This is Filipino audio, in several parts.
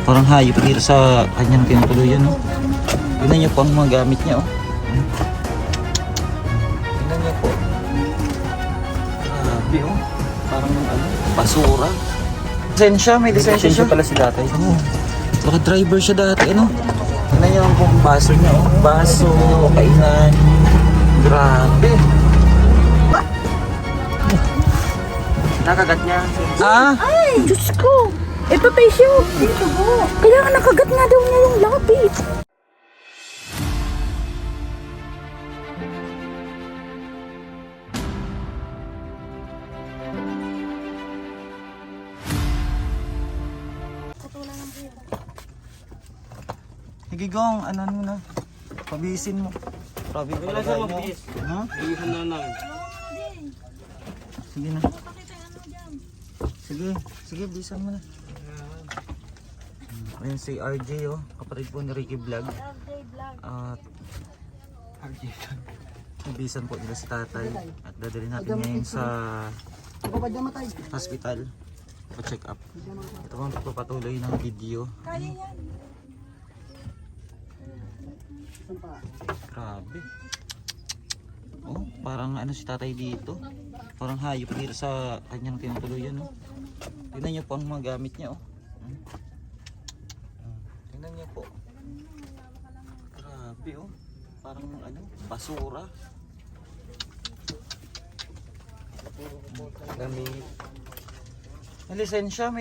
Parang hayop dito sa kanyang tinutuluyan, no? Tignan niyo po ang mga gamit niya, oh. Tignan niyo po. Grabe, oh. Parang ano, basura. Lisensya, may lisensya siya. pala si tatay. Oo. Baka driver siya dati, ano? Tignan niyo ang pong baso niya, oh. Baso, kainan. Grabe. Nakagat niya. Ah? Ay, Diyos ko. Ito tissue. Dito po. Kaya nga nakagat nga daw niya yung labi. Sige gong, ano mo na? Pabisin mo. Grabe yung Wala palagay siya mo. mabis. Ha? Iihan na lang. Sige na. Sige, sige, bisan mo na. Ayun si RJ, oh. Kapatid po ni Ricky Vlog. At bisan po nila si tatay. At dadalhin natin ngayon sa hospital. Pa-check up. Ito po ang pagpapatuloy ng video. Grabe. Oh, parang ano si tatay dito. Parang hayop dito sa kanyang tinutuluyan, no? Tignan niyo po ang mga gamit niya, oh. Tignan niyo po. Grabe, oh. Parang ano, basura. Gamit. May lisensya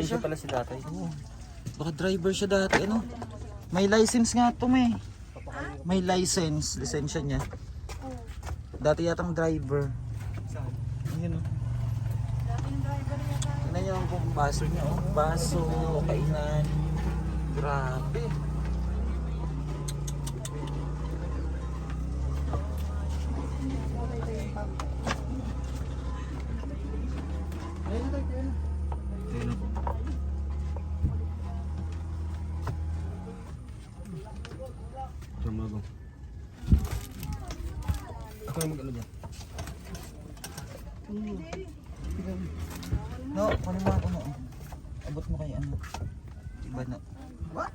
siya. pala si tatay. Oo. Baka driver siya dati, ano? May license nga ito, may. May lisensya niya. Dati yatang driver. Ayun, oh. Tignan niyo ang pong baso niya, oh. Baso, kainan. Grabe. Ayun, oh. Tumago. Ako yung mag-ano dyan. No, kunin mo ako, no. Abot mo kay ano. Iba na. What?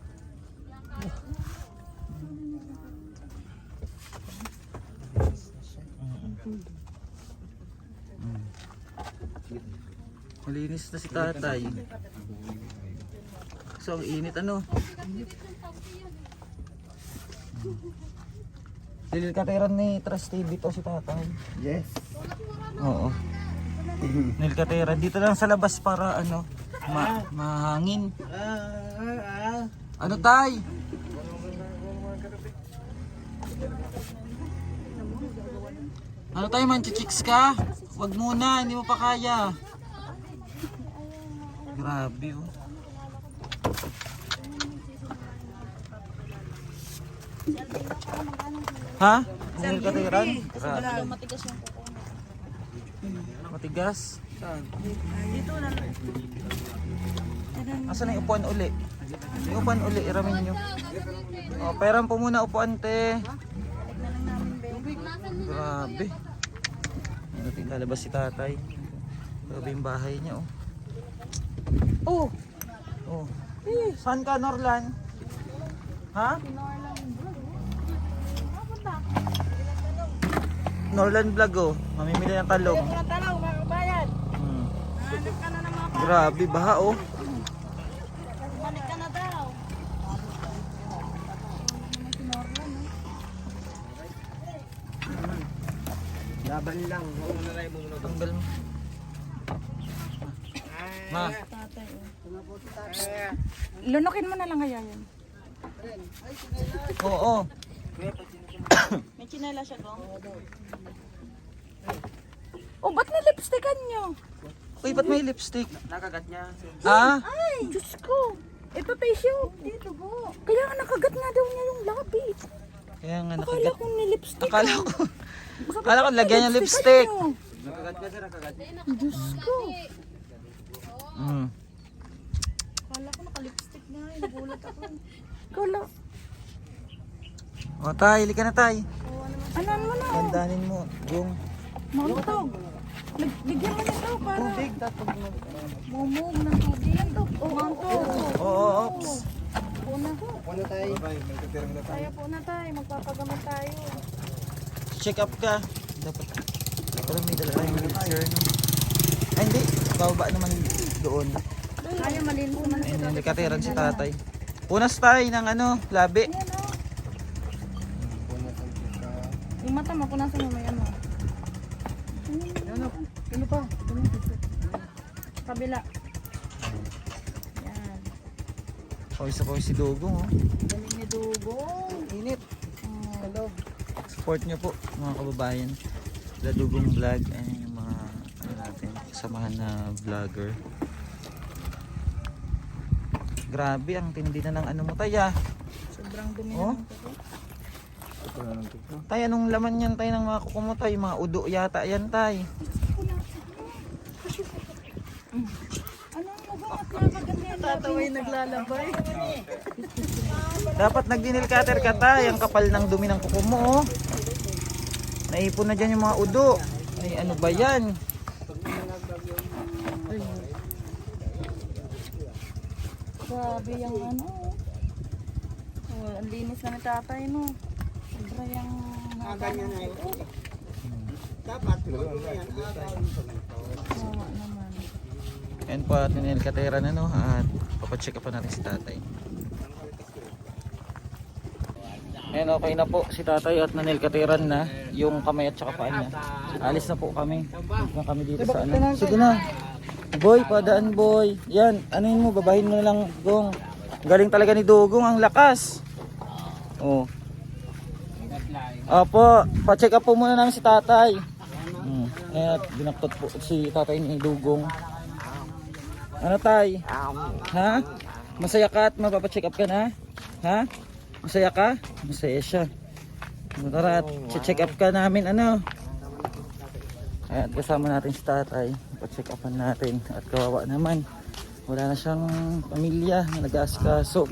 Malinis na si tatay. So, ang init, ano? Nilkatiran ni Trust TV to si tatay. Yes. Oo. Nilkatiran. Dito lang sa labas para ano, mahangin. Ano tay? Ano tayo, manchichicks ka? Wag muna, hindi mo pa kaya. Grabe, oh. Ha? Nilkatiran? Grabe. Matigas? Saan? Dito na. Asan na yung upuan uli? Yung upuan uli, iramin nyo. O, pairan po muna upuan, te. Grabe. Natin lalabas si tatay. Grabe yung bahay niya, oh. Oh! Oh. Saan ka, Norlan? Ha? Norlan Vlog, oh. Mamimili ng talong. Talong, mga kabayan. Hanap ka na ng mga Grabe, baha, oh. balik ka na daw. Laban lang. Huwag mo na rin muna. Tanggal mo. Ma. Lunukin mo na lang kaya yan. Oo. May chinela siya ko. Oh, ba't nilipstickan nyo? Uy, ba't may lipstick? Nakagat niya. Ah? Ay, Diyos ko. Ito tissue. Dito po. Kaya nga nakagat nga daw niya yung labi. Kaya nga Akala nakagat. ko nilipstick. Akala ko lagyan yung lipstick. Nakagat ka sir, nakagat. Diyos ko. Mm. Akala ko nakalipstick na. Nagulat ako. Akala. O tay, hili ka na tay. Anan mo na. Gandanin mo yung Mangtog. Bigyan mo na ito para tubig. Tatog mo. bumog ng tubig. Mangtog. Oo, ops. ano tayo? Tayo po na tayo, magpapagamot tayo. Check up ka. Dapat pala may dala tayong wheelchair, no? Ay, hindi. Bababa naman doon. Kaya malinis naman Ayun, nagkateran si tatay. Punas tayo ng ano, labi. Ayan o. Yung mata, mapunasan mo may ano. Ano pa? Kabila. Yan. Pawis na pawis si Dugong, oh. Galing ni Dugong. Init. Hello. Support nyo po, mga kababayan. The Dugong Vlog. Ayan yung mga ano natin, kasamahan na vlogger. Grabe, ang tindi na ng ano mo, tay, ah. Sobrang dumi Oh? ng kuko. Tay, anong laman yan, tay, ng mga kuko mo, tay? Mga udo yata yan, tay. Ano ang mabangat na maganda? Tataway naglalabay. Dapat nagdinil cutter ka, tay. Ang kapal ng dumi ng kuko mo, oh. Naipon na dyan yung mga udo. Ay, ano ba yan? Grabe yung ano. Oh, ang linis na ni tatay, no. Sobra yung Ganyan na yun. Dapat, yan. Kawawa naman. Ayan po at ninil cutter na, no? At papacheck up pa natin si tatay. Ayan, okay na po si tatay at nanilkatiran na yung kamay at saka paa niya. Alis na po kami. Alis na kami dito sa ano. Sige na. Boy, padaan boy. Yan, ano yun mo, babahin mo na lang, Gong. Galing talaga ni Dugong, ang lakas. Oh. Opo, pa-check up po muna namin si tatay. Ayan, binaktot po si tatay ni Dugong. Ano tay? Ha? Masaya ka at mapapacheck up ka na? Ha? Masaya ka? Masaya siya. Tara at check up ka namin ano. At kasama natin si tatay. Pa-check upan natin. At kawawa naman. Wala na siyang pamilya na nag-aaskaso.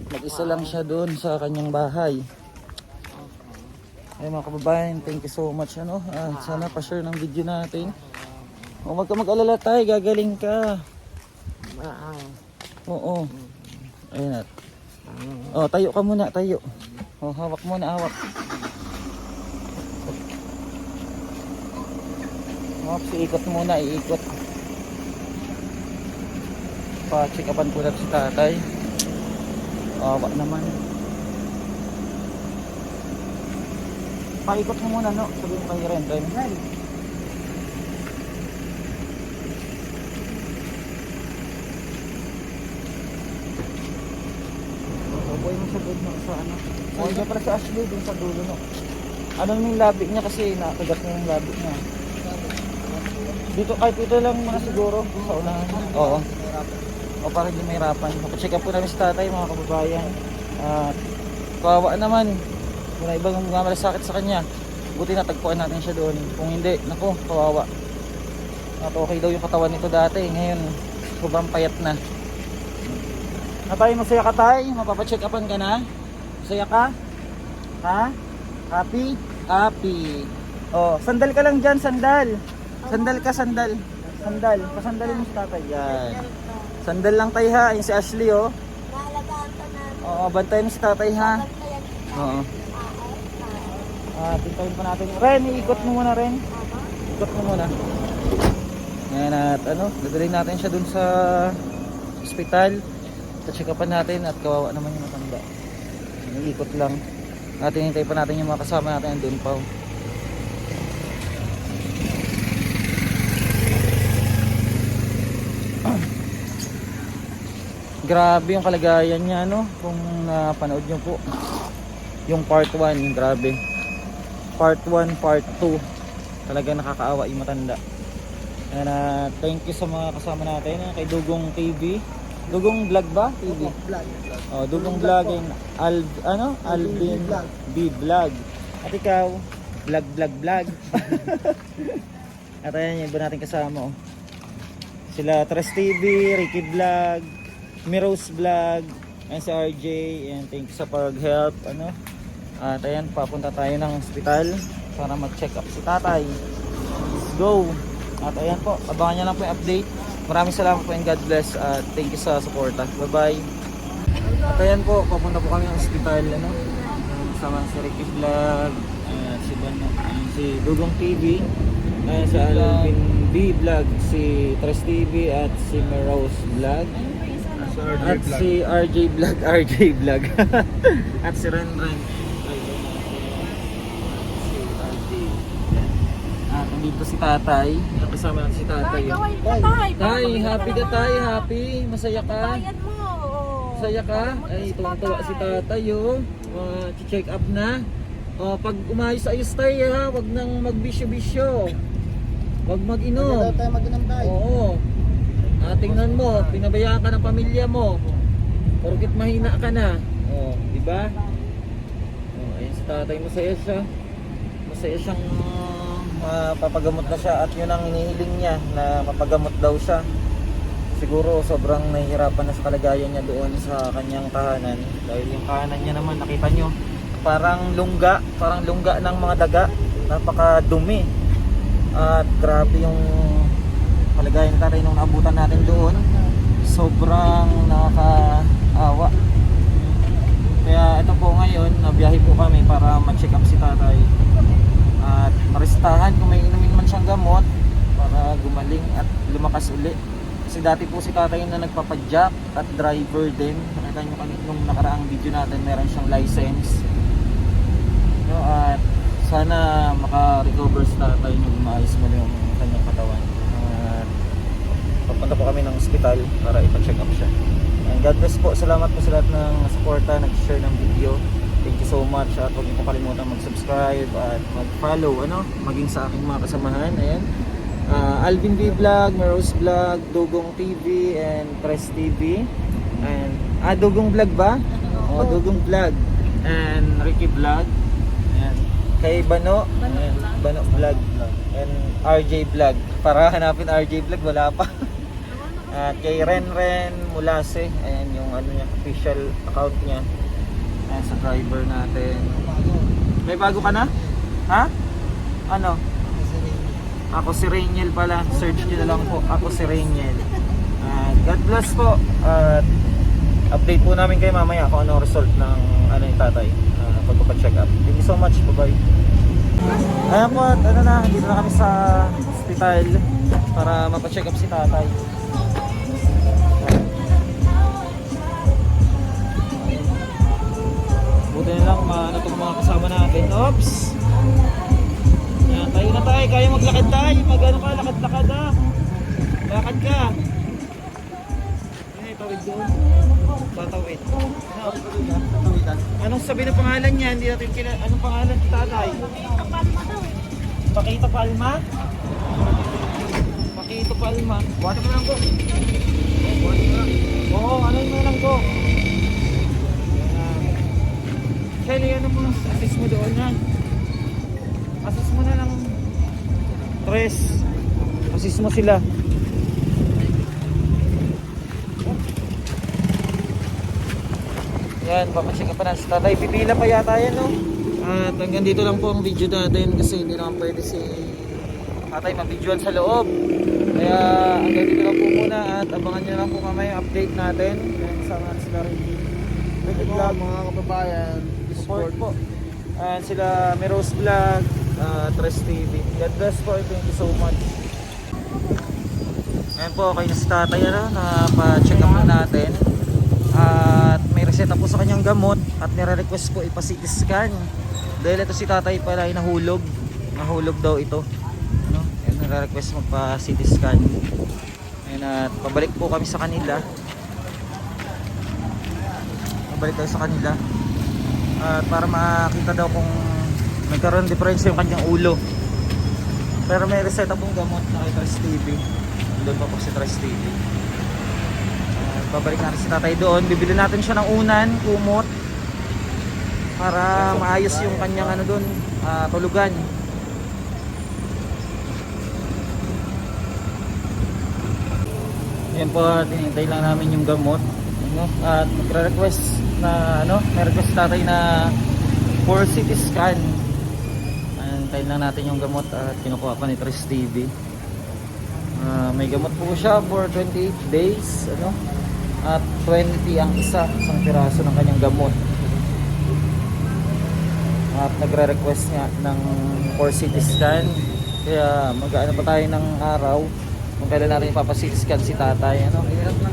Mag-isa lang siya doon sa kanyang bahay. Ay mga kababayan, thank you so much ano. Sana pa-share ng video natin. Huwag ka mag-alala tayo, gagaling ka. Oo. Ayun at. Oh, tayo ka muna, tayo. Oh, hawak muna, hawak. Hawak, iikot muna, iikot. Pa-check upan po natin si tatay. Hawak naman. Paikot mo muna, no? Sabihin mo kay Ren. Boy mo sa bed mo sa ano. Boy niya para sa Ashley dun sa dulo no. Ano yung labi niya kasi nakagat niya yung labi niya. Dito kahit ito lang muna siguro sa unahan. Oo. O para hindi mahirapan. Mapacheck up po namin sa tatay mga kababayan. Kawawa naman. Wala ibang malasakit sa kanya. Buti natagpuan natin siya doon. Kung hindi, naku, kawawa. At okay daw yung katawan nito dati. Ngayon, sobrang payat na. Tay, masaya ka tay? Mapapacheck upan ka na? Masaya ka? Ha? Happy? Happy. Oh, sandal ka lang dyan, sandal. Sandal ka, sandal. Sandal. Pasandalin mo si tatay. Yan. Sandal lang tay ha. Yung si Ashley oh. Oo, bantayan mo si tatay ha. Oo. Pintayin pa natin. Ren, iikot mo muna Ren. Ikot mo muna. Ngayon at ano, dadalhin natin siya dun sa hospital. Check upan natin at kawawa naman yung matanda. Ikot lang. Natin hintay pa natin yung mga kasama natin doon pa. Grabe yung kalagayan niya no. Kung napanood nyo po yung part 1, grabe. Part 1, part 2. Talaga nakakaawa yung matanda. And thank you sa mga kasama natin kay Dugong TV. Dugong Vlog ba? TV. Oh, Dugong Vlog and Alvin B Vlog. At ikaw, vlog. At ayan yung iba natin kasama oh. Sila Tres TV, Ricky Vlog, Miros Vlog, and si RJ, and thank you sa pag-help ano. At ayan, papunta tayo ng hospital para mag-check up si tatay. Let's go. At ayan po, abangan nyo lang po yung update. Maraming salamat po and God bless. Thank you sa suporta. Bye bye. At ayan po, papunta po kami ng hospital, ano? Kasama si Ricky Vlog, si Bano, si Dugong TV, si Alvin B Vlog, si Tres TV at si Merose Vlog. At si RJ Vlog, RJ Vlog. At si Ren Ren. Si RJ. At nandito si Tatay. Kasama natin si Tatay. Tay, happy ka tay, happy. Masaya ka? Bayad mo. Masaya ka? Ay, tuwang-tuwa si Tatay oh. Check up na. Pag umayos-ayos tayo ha, wag nang magbisyo-bisyo. Wag mag-inom. tayo mag-inom tayo. Oo. Tingnan mo, pinabayaan ka ng pamilya mo. Porkit mahina ka na. Di ba? Ayun si Tatay, masaya siya. Masaya siyang papagamot na siya at yun ang hinihiling niya na mapagamot daw siya. Siguro sobrang nahihirapan na sa kalagayan niya doon sa kanyang tahanan dahil yung tahanan niya naman nakita nyo parang lungga ng mga daga, napakadumi at grabe yung kalagayan ni Tatay nung naabutan natin doon. Sobrang nakakaawa. Kaya ito po ngayon, nabiyahe po kami para ma-check up si Tatay at maristahan kung may inumin man siyang gamot para gumaling at lumakas uli. Kasi dati po si Tatay na nagpapadjack at driver din. Nakita nyo kanina nung nakaraang video natin, meron siyang license. At sana maka-recover si Tatay nung umaayos mo yung kanyang katawan. Papunta po kami ng hospital para ipa-check up siya. And God bless po. Salamat po sa lahat ng suporta, nag-share ng video. Thank you so much. At huwag niyo po kalimutan mag-subscribe at mag-follow, maging sa aking mga kasamahan. Ayan. Alvin B Vlog, Merose Vlog, Dugong TV, and Tres TV. And Dugong Vlog ba? Dugong Vlog. And Ricky Vlog. Ayan. Kay Bano, Bano Vlog. And RJ Vlog. Para hanapin RJ Vlog, wala pa. At kay Ren Ren Mulase, ayan yung niya, official account niya. Ayan sa driver natin. May bago ka na? Ha? Ano? Ako si Rainiel pala. Search nyo na lang po. Ako si Rainiel. God bless po. At update po namin kayo mamaya kung ano result ng yung Tatay. Pagpapacheck up. Thank you so much. Bye bye. Ayan po. At dito na kami sa hospital para mapacheck up si Tatay. Buti na lang itong mga kasama natin. Oops! Yan, tayo na tayo. Kaya maglakad tayo. Mag-ano ka, lakad-lakad ha. Lakad ka. Yan, tawid doon. Tatawid. Anong sabi ng pangalan niya? Hindi natin anong pangalan si Tatay? Pakita Palma? Pakita Palma. Buhati mo lang ko. Oo, ano yung mo lang ko. Kelly, ano mo? Assist mo doon ha. Assist mo na lang. Tres. Assist mo sila. Yan, papacheck pa na si Tatay. Pipila pa yata yan, no? At hanggang dito lang po ang video natin kasi hindi naman pwede si Tatay mag-videoan sa loob. Kaya hanggang dito lang po muna at abangan nyo lang po mamaya update natin. Yan, sama sila rin. Vlog, mga kababayan. Support po. And sila Merose Vlog, Tres TV. God bless po. Thank you so much. Ayan po, kayo na si Tatay, pa-check up na natin. At may reseta po sa kanyang gamot at nire-request po ipa-CT scan. Dahil ito si Tatay pala ay nahulog. Nahulog daw ito. And nire-request magpa-CT scan. Ayan, at pabalik po kami sa kanila. Pabalik tayo sa kanila. At para makita daw kung nagkaroon diferensya yung kanyang ulo. Pero may reseta pong gamot na kay Tres TV. Doon pa po si Tres TV. Babalik natin si Tatay doon. Bibili natin siya ng unan, kumot, para maayos yung kanyang doon, tulugan. Ayan po, tinintay lang namin yung gamot. At magre-request na may request Tatay na for CT scan. Antayin lang natin yung gamot at kinukuha pa ni Tres TV. May gamot po siya for 28 days At 20 ang isang piraso ng kanyang gamot. At nagre-request niya ng 4 CT scan. Kaya mag-ano pa tayo ng araw kung kailan natin ipapa-CT scan si tatay, ano?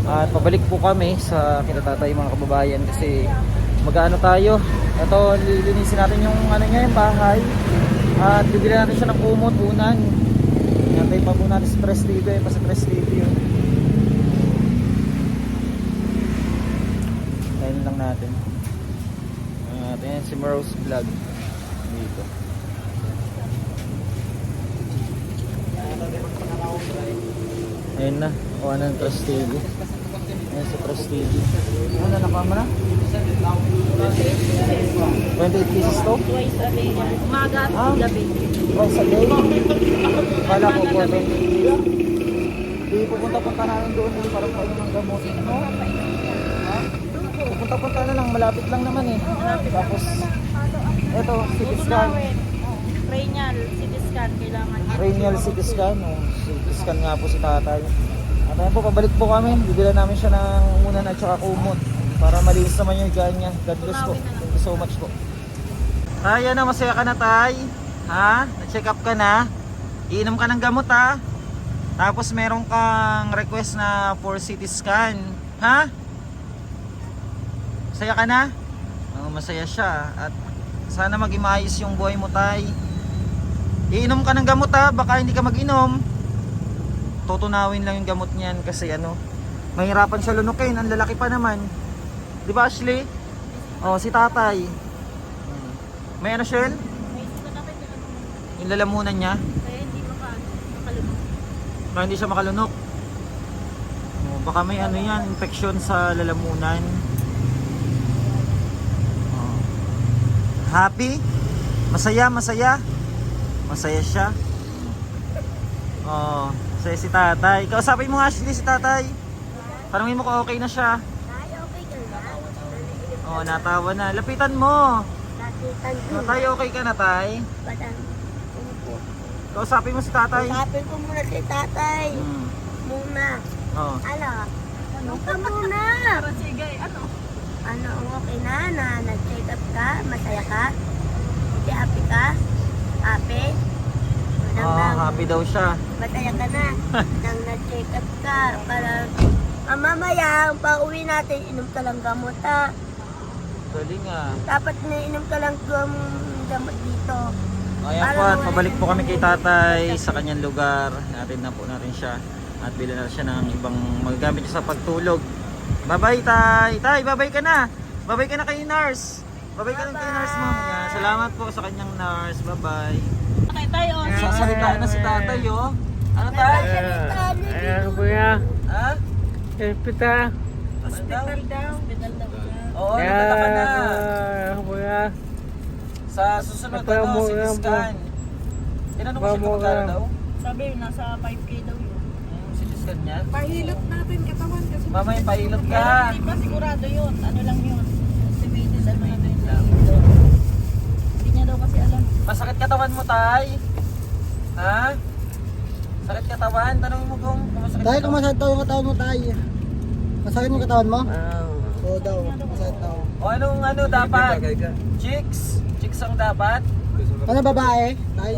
At pabalik po kami sa kina tatay, mga kababayan, kasi mag-ano tayo. Ito, lilinisin natin yung ano niya, yung bahay. At bibili natin siya ng kumot, unan. Natin pa po natin sa Press TV, pa sa Press TV yun. Ayun lang natin. Ayan si Morose Vlog dito. Ayun na, kuha na ng Press TV. Ayan sa Press TV. Ano na pa mo na? 28 pieces to? Twice a day. Umaga at gabi. Twice a day? Kala ko po ito. Di pupunta-punta namin doon para pa ng gamot. No? Ha? Pupunta-punta na lang, malapit lang naman eh. Tapos, ito, CT scan. Cranial, CT scan kailangan. Cranial CT scan. Oh. CT scan nga po si tatay. At ayun po, pabalik po kami. Bibilan namin siya ng unan at saka kumot. Para malinis naman yung higaan niya. God bless po. Thank you so much po. Tay, ano, masaya ka na tay? Ha? Na-check up ka na? Iinom ka ng gamot ha? Tapos meron kang request na for CT scan. Ha? Masaya ka na? Oo, masaya siya. At sana maging maayos yung buhay mo tay. Iinom ka ng gamot ha? Baka hindi ka mag-inom. Tutunawin lang yung gamot niyan kasi ano, mahirapan siya lunukin. Ang lalaki pa naman. Di ba Ashley? Oh, si tatay. May ano Shell? May isa na kayo Yung lalamunan niya? kaya hindi makalunok. Baka hindi siya makalunok. Oh, baka may ano yan, infection sa lalamunan. Oh. Happy? Masaya, masaya. Masaya siya. Oh, masaya si tatay. Kausapin mo nga Ashley si tatay. Tanungin mo kung okay na siya. Oh, natawa na. Lapitan mo. Tatay, okay ka na tay? Kausapin mo si tatay. Usapin ko muna si tatay. Hmm. Muna. Oh. Ano? Ano ka muna? Sige, ano? Ano, okay na? Nag-check up ka? Masaya ka? Happy ka? Happy? Oh, happy daw siya. Masaya ka na? Nang nag-check up ka? Para mamaya, pauwi natin, inom ka lang gamot ha? Galing ah. Dapat nainom ka lang gamot dito. Ayan po, at pabalik po kami kay tatay sa kanyang lugar. Natin na po natin siya. At bilhin na siya ng ibang magagamit niya sa pagtulog. Bye-bye tay! Tay, bye-bye ka na! Bye-bye ka na kay nurse! Bye-bye ka na kay nurse mo. Yan. Salamat po sa kanyang nurse. Bye-bye. Okay tayo. Sasalita na si tatay oh. Ano tay? kuya. Ha? Hospital. Hospital daw. Hospital daw. Oo, nadala ka na. Kuya. Sa susunod Ito mo, CT yan po. scan. Tinanong ko siya kung magkano daw? Sabi, nasa 5K daw yun. CT scan niya? Pahilot natin katawan kasi. Mamaya pailot ka. Hindi pa sigurado yun. Ano lang yun. Estimated ano na Estimated lang. lang. Hindi niya daw kasi alam. Masakit katawan mo tay? Ha? Sakit katawan? Tanongin mo kung masakit Tay, kung masakit daw yung katawan mo, tay. Masakit mo yung katawan mo? Oo daw, masakit daw. O anong ano dapat? Chicks? Chicks ang dapat? Ano babae, tay?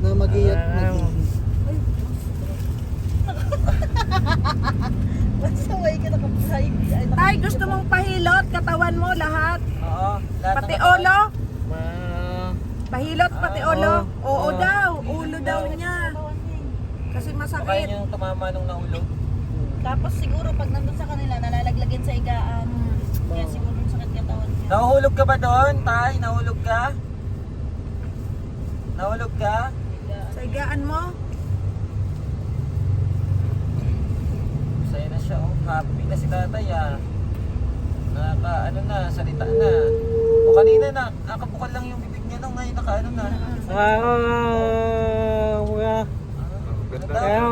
Na mag-iyot. Masaway ka na kapasay. Tay, gusto mong pahilot katawan mo lahat? Oo. Lahat Pati ng katawan. ulo? Pahilot pati ulo? Oo Oo. daw, ulo daw niya. Kasi Baka masakit. yun yung tumama nung naulog. Tapos siguro pag nandun sa kanila, nalalaglagan sa igaan. Kaya siguro yung sakit katawan niya. Nahuhulog ka ba doon, tay? Nahulog ka? Nahulog ka? Sa higaan mo? Masaya na siya, oh. Happy na si tatay, ah. Naka, ano na, salita na. O kanina na, nakabukal lang yung bibig niya nung ngayon naka, ano na. Kuya. Ano daw?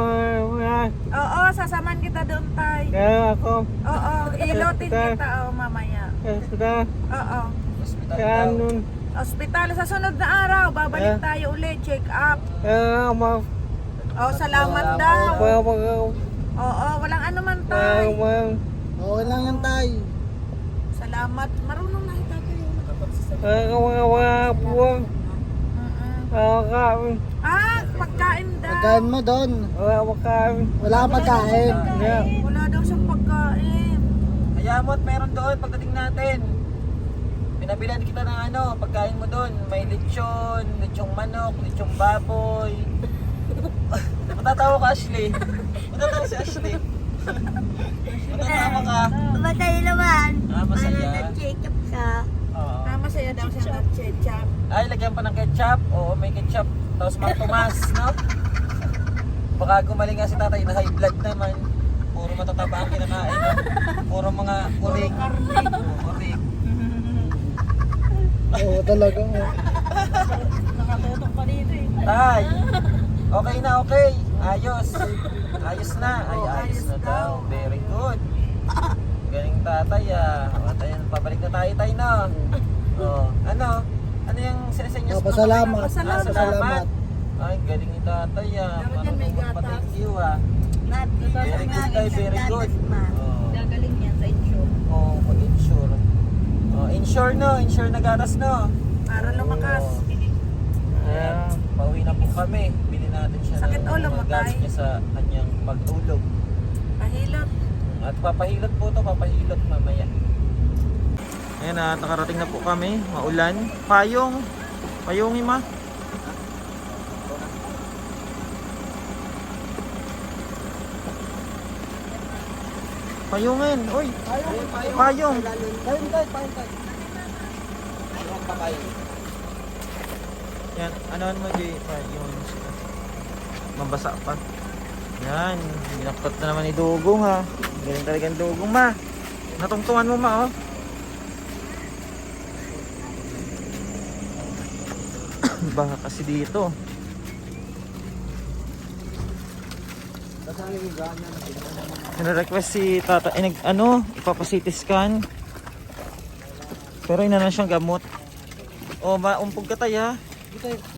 Kuya. Oo, sasaman kita doon, tay. Kaya ako. Oo, ilotin kita mamaya. Hospital. Oo. Hospital Kaya daw. nun. Ospital, sa sunod na araw, babalik tayo ulit, check up. Kaya ako. Oo, salamat daw. Kaya ako. Oo, walang anuman, Kaya tay. ako. Okay lang yan tay. Salamat. Marunong na yung tatay. Nakapagsasabi. Mga buwang. Kakain. Pagkain daw. Pagkain mo doon. Kakain. Wala kang pagkain. Yeah. Wala daw siyang pagkain. Kaya mo't meron doon pagdating natin. Pinabilan kita ng pagkain mo doon. May lechon, lechong manok, lechong baboy. Matatawa ka, Ashley. Matatawa si Ashley. Matatawa ka. Masaya naman. Masaya. Para na-check up ka. Oo. Masaya daw siya ng ketchup. Ay, lagyan pa ng ketchup. Oo, may ketchup. Tapos mga tumas, no? Baka gumaling nga si tatay na high blood naman. Puro matataba ang kinakain, no? Puro mga kurig. Kurig. Oo talaga. Nakatutok pa dito eh. Tay, okay na, okay. Ayos. Ayos na. Ay, ayos na daw. Very good. Galing tatay, O, tayo, pabalik na tayo, tay, no? Oh, ano? Ano yung sinasenyos? Pasalamat. Salamat. Ay, galing ni tatay, may gatas. Thank you, Ma'am, Very good, tay. Very good. Oh. Gagaling yan sa insure. Oh, mag-insure. Oh, insure no, insure na gatas no. Para lumakas. Ayan, pauwi na po kami. Bili natin siya Sakit ng ulo mo, mga gamit tay? niya sa kanyang pagtulog. Pahilot. At papahilot po to, papahilot mamaya. Ayan na, nakarating na po kami. Maulan. Payong. Payongi ma. Payungin. Uy. Payong. Payong tay, payong tay. Yan, ano mo di yung mabasa pa. Yan, binaktot na naman ni Dugong ha. Galing talaga ang Dugong ma. Natungtungan mo ma oh. Baka kasi dito. Nire-request si tata, ipapa-CT scan. Pero ina na siyang gamot. O, maumpog ka tayo ha.